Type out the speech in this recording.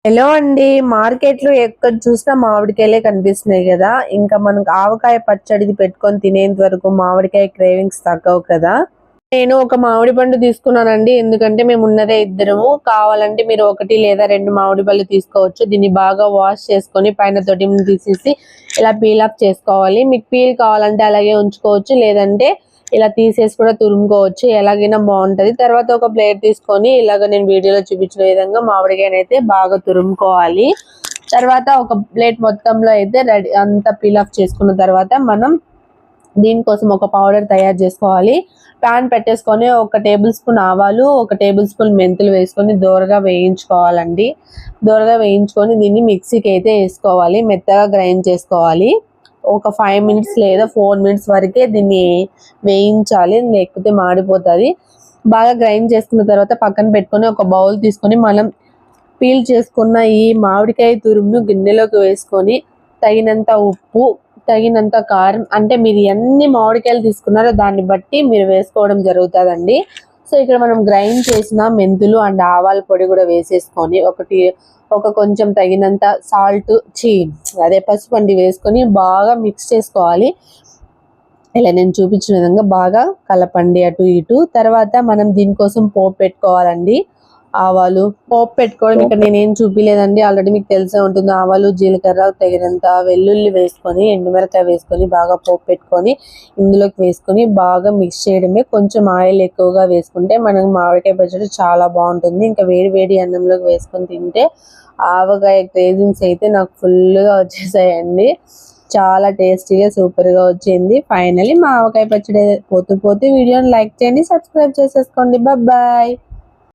Hello అండి, మార్కెట్లో ఎక్కడ చూసినా మామిడికాయలే కనిపిస్తున్నాయి కదా. ఇంకా మనకు ఆవకాయ పచ్చడిది పెట్టుకొని తినేంత వరకు మామిడికాయ క్రేవింగ్స్ తగ్గవు కదా. నేను ఒక మామిడి పండు తీసుకున్నానండి, ఎందుకంటే మేము ఉన్నదే ఇద్దరము. కావాలంటే మీరు ఒకటి లేదా రెండు మామిడి పళ్ళు తీసుకోవచ్చు. దీన్ని బాగా వాష్ చేసుకొని పైన తొడిని తీసేసి ఇలా పీల్ ఆఫ్ చేసుకోవాలి. మీకు పీల్ కావాలంటే అలాగే ఉంచుకోవచ్చు, లేదంటే ఇలా తీసేసి కూడా తురుముకోవచ్చు, ఎలాగైనా బాగుంటది. తర్వాత ఒక ప్లేట్ తీసుకొని ఇలాగ నేను వీడియోలో చూపించిన విధంగా మామిడికాయని అయితే బాగా తురుముకోవాలి. తర్వాత ఒక ప్లేట్ మొత్తంలో అయితే రెడీ అంతా పీల్ ఆఫ్ చేసుకున్న తర్వాత మనం దీనికోసం ఒక పౌడర్ తయారు చేసుకోవాలి. ప్యాన్ పెట్టేసుకొని ఒక టేబుల్ స్పూన్ ఆవాలు, ఒక టేబుల్ స్పూన్ మెంతులు వేసుకొని దోరగా వేయించుకోవాలండి. దోరగా వేయించుకొని దీన్ని మిక్సీకి అయితే వేసుకోవాలి, మెత్తగా గ్రైండ్ చేసుకోవాలి. ఒక 5 మినిట్స్ లేదా 4 మినిట్స్ వరకే దీన్ని వేయించాలి, లేకపోతే మాడిపోతుంది. బాగా గ్రైండ్ చేసుకున్న తర్వాత పక్కన పెట్టుకొని ఒక బౌల్ తీసుకొని మనం పీల్ చేసుకున్న ఈ మామిడికాయ తురుమును గిన్నెలోకి వేసుకొని తగినంత ఉప్పు, తగినంత కారం, అంటే మీరు ఎన్ని మామిడికాయలు తీసుకున్నారో దాన్ని బట్టి మీరు వేసుకోవడం జరుగుతుందండి. సో ఇక్కడ మనం గ్రైండ్ చేసిన మెంతులు అండ్ ఆవాల పొడి కూడా వేసేసుకొని ఒక కొంచెం తగినంత సాల్ట్ అదే పసుపు అండి వేసుకొని బాగా మిక్స్ చేసుకోవాలి. ఇలా నేను చూపించిన విధంగా బాగా కలపండి అటు ఇటు. తర్వాత మనం దీనికోసం పోపు పెట్టుకోవాలండి. ఆవాలు పోపు పెట్టుకోవడం ఇక్కడ నేనేం చూపించలేదండి, ఆల్రెడీ మీకు తెలిసే ఉంటుంది. ఆవాలు, జీలకర్ర, తగినంత వెల్లుల్లి వేసుకొని ఎండుమిరకాయ వేసుకొని బాగా పోపు పెట్టుకొని ఇందులోకి వేసుకొని బాగా మిక్స్ చేయడమే. కొంచెం ఆయిల్ ఎక్కువగా వేసుకుంటే మనకు మామిడికాయ పచ్చడి చాలా బాగుంటుంది. ఇంకా వేడి వేడి అన్నంలోకి వేసుకొని తింటే ఆవకాయ క్రేజింగ్స్ అయితే నాకు ఫుల్గా వచ్చేసాయండి. చాలా టేస్టీగా సూపర్గా వచ్చింది. ఫైనలీ మా ఆవకాయ పచ్చడి పోతూ వీడియోని లైక్ చేయండి, సబ్స్క్రైబ్ చేసేసుకోండి. బాయ్.